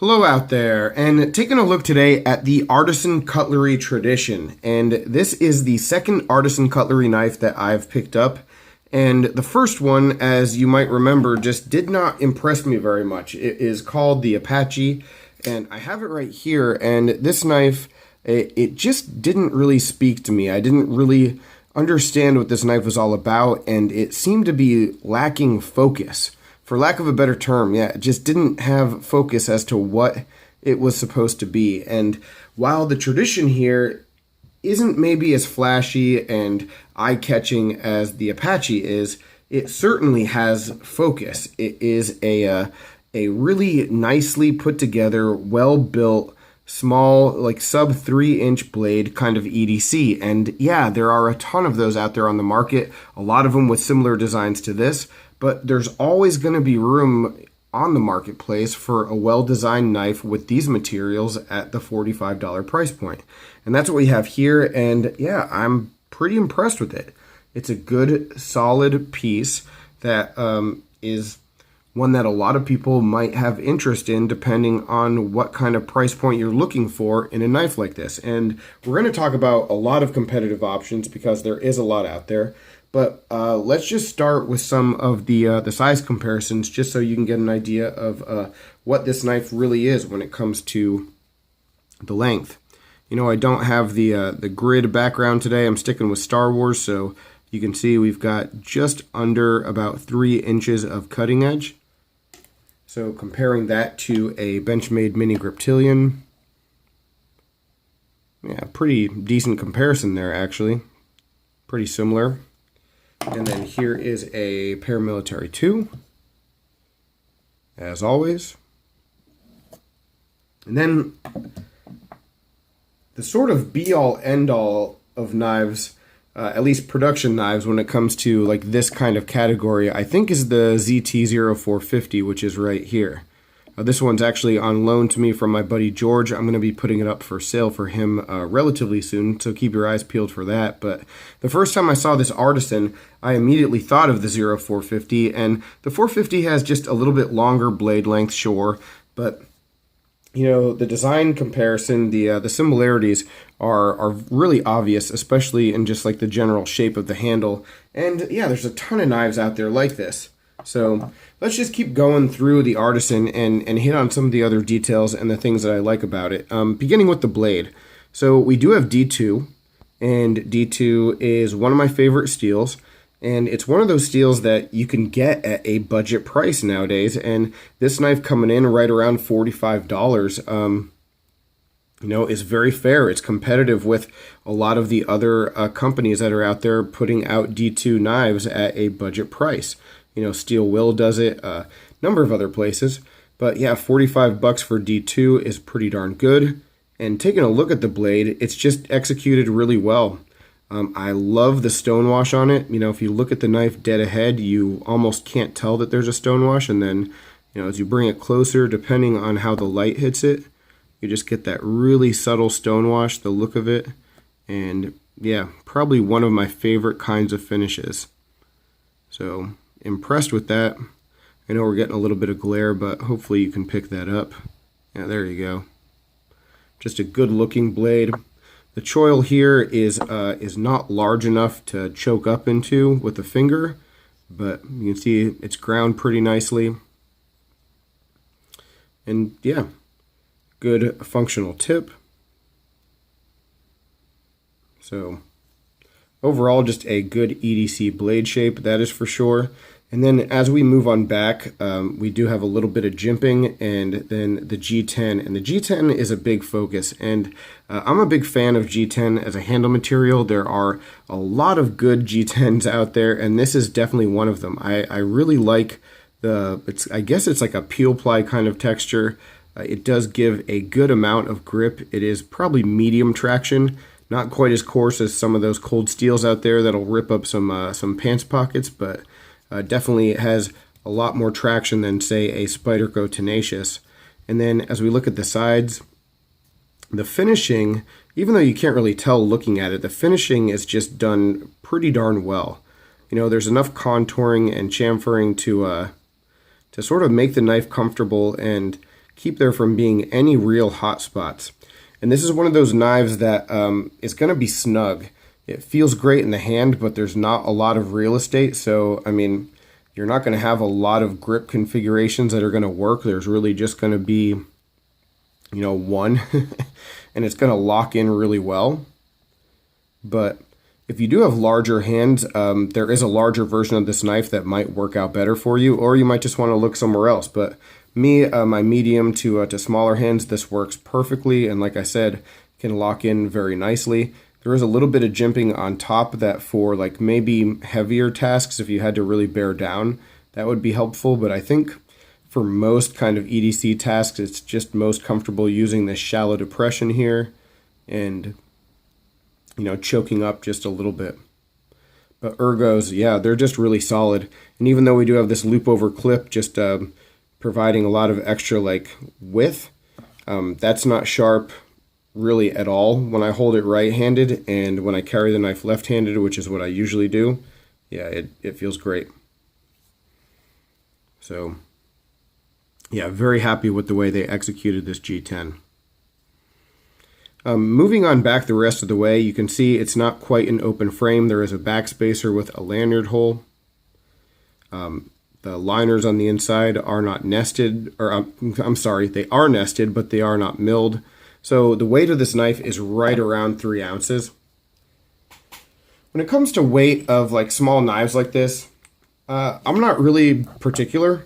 Hello out there, and taking a look today at the Artisan Cutlery Tradition. And this is the second Artisan cutlery knife that I've picked up. And the first one, as you might remember, just did not impress me very much. It is called the Apache, and I have it right here. And this knife, it just didn't really speak to me. I didn't really understand what this knife was all about, and it seemed to be lacking focus. For lack of a better term, yeah, it just didn't have focus as to what it was supposed to be. And while the tradition here isn't maybe as flashy and eye-catching as the Apache is, it certainly has focus. It is a really nicely put together, well-built, small, like sub 3-inch blade kind of EDC. And yeah, there are a ton of those out there on the market, a lot of them with similar designs to this. But there's always going to be room on the marketplace for a well-designed knife with these materials at the $45 price point. And that's what we have here, and yeah, I'm pretty impressed with it. It's a good, solid piece that is one that a lot of people might have interest in depending on what kind of price point you're looking for in a knife like this. And we're going to talk about a lot of competitive options because there is a lot out there. But let's just start with some of the size comparisons just so you can get an idea of what this knife really is when it comes to the length. You know, I don't have the grid background today. I'm sticking with Star Wars, so you can see we've got just under about 3 inches of cutting edge. So comparing that to a Benchmade Mini Griptilian, yeah, pretty decent comparison there actually. Pretty similar. And then here is a Paramilitary 2, as always. And then the sort of be-all, end-all of knives, at least production knives when it comes to like this kind of category, I think is the ZT-0450, which is right here. This one's actually on loan to me from my buddy George. I'm going to be putting it up for sale for him relatively soon, so keep your eyes peeled for that. But the first time I saw this Artisan, I immediately thought of the 0450, and the 450 has just a little bit longer blade length, sure, but you know, the design comparison, the similarities are really obvious, especially in just like the general shape of the handle. And yeah, there's a ton of knives out there like this. So let's just keep going through the Artisan and hit on some of the other details and the things that I like about it. Beginning with the blade. So we do have D2, and D2 is one of my favorite steels. And it's one of those steels that you can get at a budget price nowadays. And this knife coming in right around $45, you know, is very fair. It's competitive with a lot of the other companies that are out there putting out D2 knives at a budget price. You know, Steel Will does it, a number of other places. But yeah, $45 for D2 is pretty darn good. And taking a look at the blade, it's just executed really well. I love the stonewash on it. You know, if you look at the knife dead ahead, you almost can't tell that there's a stonewash. And then, you know, as you bring it closer, depending on how the light hits it, you just get that really subtle stonewash, the look of it. And yeah, probably one of my favorite kinds of finishes. So impressed with that. I know we're getting a little bit of glare, but hopefully you can pick that up. Yeah, there you go. Just a good looking blade. The choil here is not large enough to choke up into with the finger, but you can see it's ground pretty nicely. And yeah, good functional tip. So overall, just a good EDC blade shape, that is for sure. And then as we move on back, we do have a little bit of jimping and then the G10. And the G10 is a big focus. And I'm a big fan of G10 as a handle material. There are a lot of good G10s out there, and this is definitely one of them. I really like I guess it's like a peel ply kind of texture. It does give a good amount of grip. It is probably medium traction. Not quite as coarse as some of those cold steels out there that'll rip up some pants pockets, but definitely has a lot more traction than, say, a Spyderco Tenacious. And then as we look at the sides, the finishing, even though you can't really tell looking at it, the finishing is just done pretty darn well. You know, there's enough contouring and chamfering to sort of make the knife comfortable and keep there from being any real hot spots. And this is one of those knives that is going to be snug. It feels great in the hand, but there's not a lot of real estate. So, I mean, you're not going to have a lot of grip configurations that are going to work. There's really just going to be, one, and it's going to lock in really well. But if you do have larger hands, there is a larger version of this knife that might work out better for you, or you might just want to look somewhere else. But me, my medium to smaller hands, this works perfectly, and like I said, can lock in very nicely. There is a little bit of jimping on top that for like maybe heavier tasks, if you had to really bear down, that would be helpful. But I think for most kind of EDC tasks, it's just most comfortable using this shallow depression here and, choking up just a little bit. But ergos, yeah, they're just really solid. And even though we do have this loop over clip, just providing a lot of extra like width, that's not sharp really at all when I hold it right-handed, and when I carry the knife left-handed, which is what I usually do, yeah, it feels great. So yeah, very happy with the way they executed this G10. Moving on back the rest of the way, you can see it's not quite an open frame. There is a backspacer with a lanyard hole. The liners on the inside are not nested, or I'm sorry, they are nested, but they are not milled. So the weight of this knife is right around 3 ounces. When it comes to weight of like small knives like this, I'm not really particular.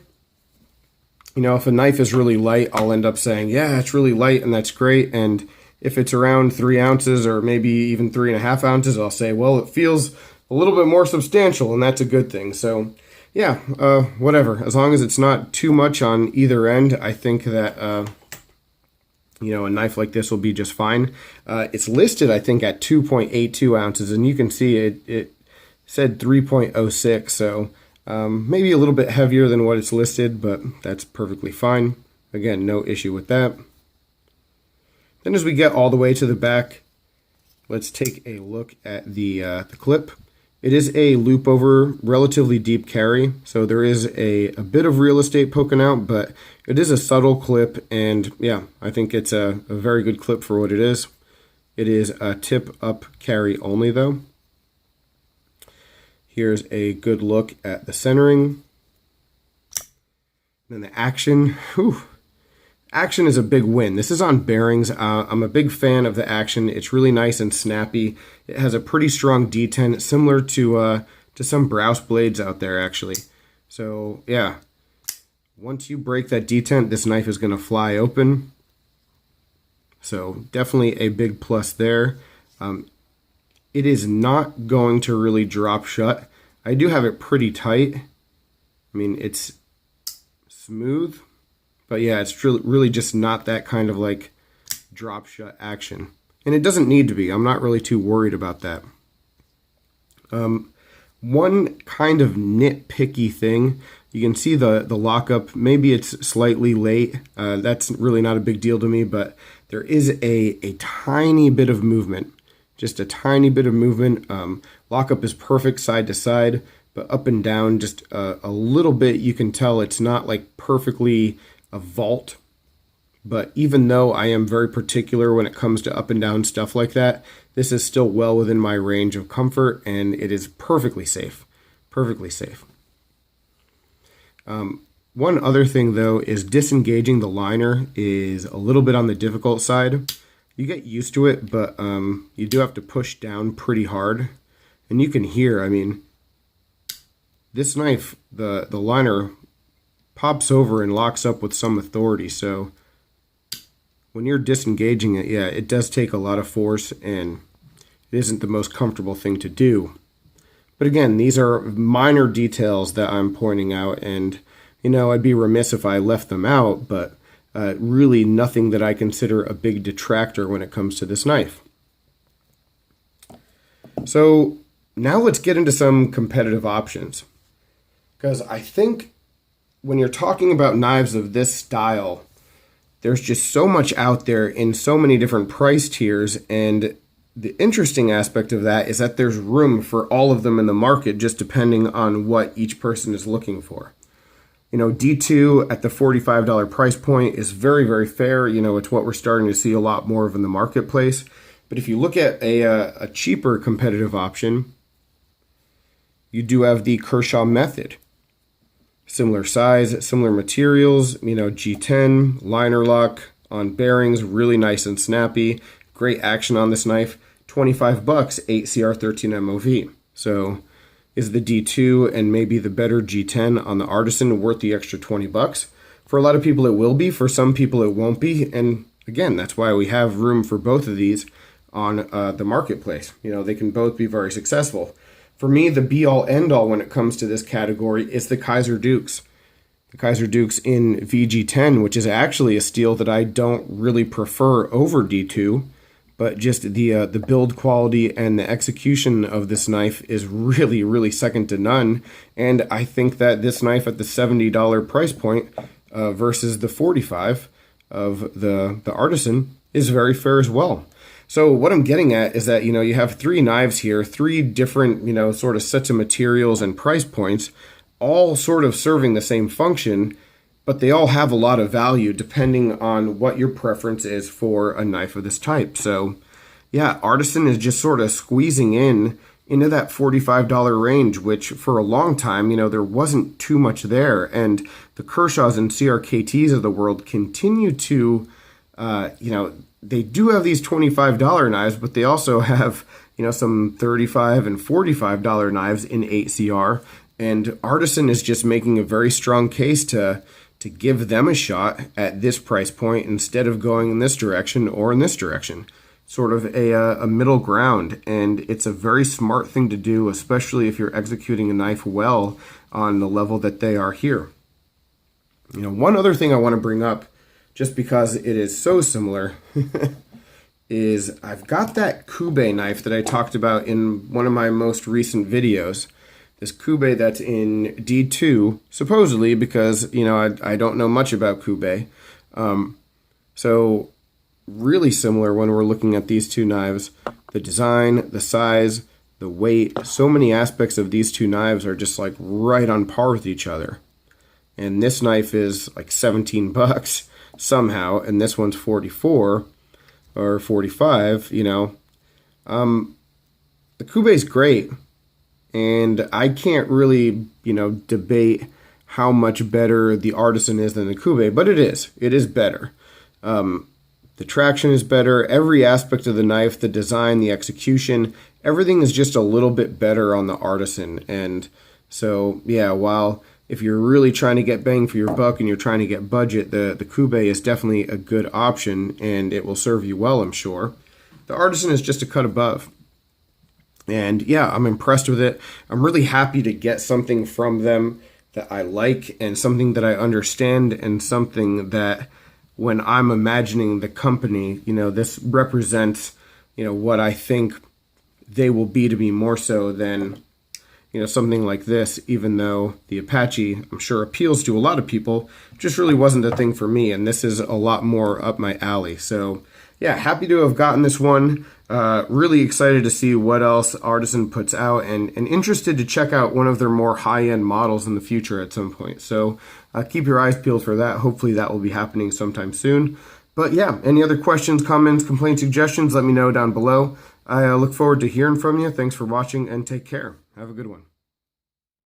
If a knife is really light, I'll end up saying, yeah, it's really light and that's great. And if it's around 3 ounces or maybe even 3.5 ounces, I'll say, well, it feels a little bit more substantial, and that's a good thing. So yeah, whatever. As long as it's not too much on either end, I think that a knife like this will be just fine. It's listed, I think, at 2.82 ounces, and you can see it said 3.06, so maybe a little bit heavier than what it's listed, but that's perfectly fine. Again, no issue with that. Then as we get all the way to the back, let's take a look at the clip. It is a loop over, relatively deep carry, so there is a bit of real estate poking out, but it is a subtle clip, and yeah, I think it's a very good clip for what it is. It is a tip up carry only though. Here's a good look at the centering. Then the action. Whew. Action is a big win. This is on bearings. I'm a big fan of the action. It's really nice and snappy. It has a pretty strong detent, similar to some Browse blades out there, actually. So yeah, once you break that detent, this knife is going to fly open. So definitely a big plus there. It is not going to really drop shut. I do have it pretty tight. I mean, it's smooth. But yeah, it's really just not that kind of like drop shut action. And it doesn't need to be. I'm not really too worried about that. One kind of nitpicky thing, you can see the lockup. Maybe it's slightly late. That's really not a big deal to me, but there is a tiny bit of movement. Just a tiny bit of movement. Lockup is perfect side to side, but up and down just a little bit. You can tell it's not like perfectly a vault, but even though I am very particular when it comes to up and down stuff like that, this is still well within my range of comfort, and it is perfectly safe. Perfectly safe. One other thing though is disengaging the liner is a little bit on the difficult side. You get used to it, but you do have to push down pretty hard, and you can hear, I mean, this knife, the liner pops over and locks up with some authority. So when you're disengaging it, yeah, it does take a lot of force, and it isn't the most comfortable thing to do. But again, these are minor details that I'm pointing out, and I'd be remiss if I left them out, but really nothing that I consider a big detractor when it comes to this knife. So now let's get into some competitive options, because I think when you're talking about knives of this style, there's just so much out there in so many different price tiers, and the interesting aspect of that is that there's room for all of them in the market, just depending on what each person is looking for. D2 at the $45 price point is very, very fair. It's what we're starting to see a lot more of in the marketplace. But if you look at a cheaper competitive option, you do have the Kershaw method. Similar size, similar materials, G10, liner lock on bearings, really nice and snappy. Great action on this knife. $25, 8CR13 MOV. So is the D2 and maybe the better G10 on the Artisan worth the extra $20? For a lot of people it will be, for some people it won't be, and again, that's why we have room for both of these on the marketplace. They can both be very successful. For me, the be-all, end-all when it comes to this category is the Kaiser Dukes. The Kaiser Dukes in VG10, which is actually a steel that I don't really prefer over D2, but just the build quality and the execution of this knife is really, really second to none. And I think that this knife at the $70 price point versus the $45 of the Artisan is very fair as well. So what I'm getting at is that, you have three knives here, three different, sort of sets of materials and price points, all sort of serving the same function, but they all have a lot of value depending on what your preference is for a knife of this type. So yeah, Artisan is just sort of squeezing into that $45 range, which for a long time, there wasn't too much there. And the Kershaws and CRKTs of the world continue to, they do have these $25 knives, but they also have, some $35 and $45 knives in 8CR. And Artisan is just making a very strong case to give them a shot at this price point instead of going in this direction or in this direction. Sort of a middle ground, and it's a very smart thing to do, especially if you're executing a knife well on the level that they are here. One other thing I want to bring up, just because it is so similar, is I've got that Kube knife that I talked about in one of my most recent videos. This Kube that's in D2, supposedly, because, I don't know much about Kube. So really similar when we're looking at these two knives. The design, the size, the weight, so many aspects of these two knives are just like right on par with each other. And this knife is like $17 somehow, and this one's 44 or 45, The Kube's great, and I can't really, debate how much better the Artisan is than the Kube, but it is better. The traction is better. Every aspect of the knife, the design, the execution, everything is just a little bit better on the Artisan. And so, yeah, while if you're really trying to get bang for your buck and you're trying to get budget, the Kube is definitely a good option, and it will serve you well, I'm sure. The Artisan is just a cut above. And yeah, I'm impressed with it. I'm really happy to get something from them that I like and something that I understand and something that when I'm imagining the company, this represents, what I think they will be to me more so than, something like this, even though the Apache, I'm sure, appeals to a lot of people, just really wasn't a thing for me, and this is a lot more up my alley. So yeah, happy to have gotten this one. Really excited to see what else Artisan puts out, and interested to check out one of their more high-end models in the future at some point. So keep your eyes peeled for that. Hopefully that will be happening sometime soon. But yeah, any other questions, comments, complaints, suggestions, let me know down below. I look forward to hearing from you. Thanks for watching, and take care. Have a good one.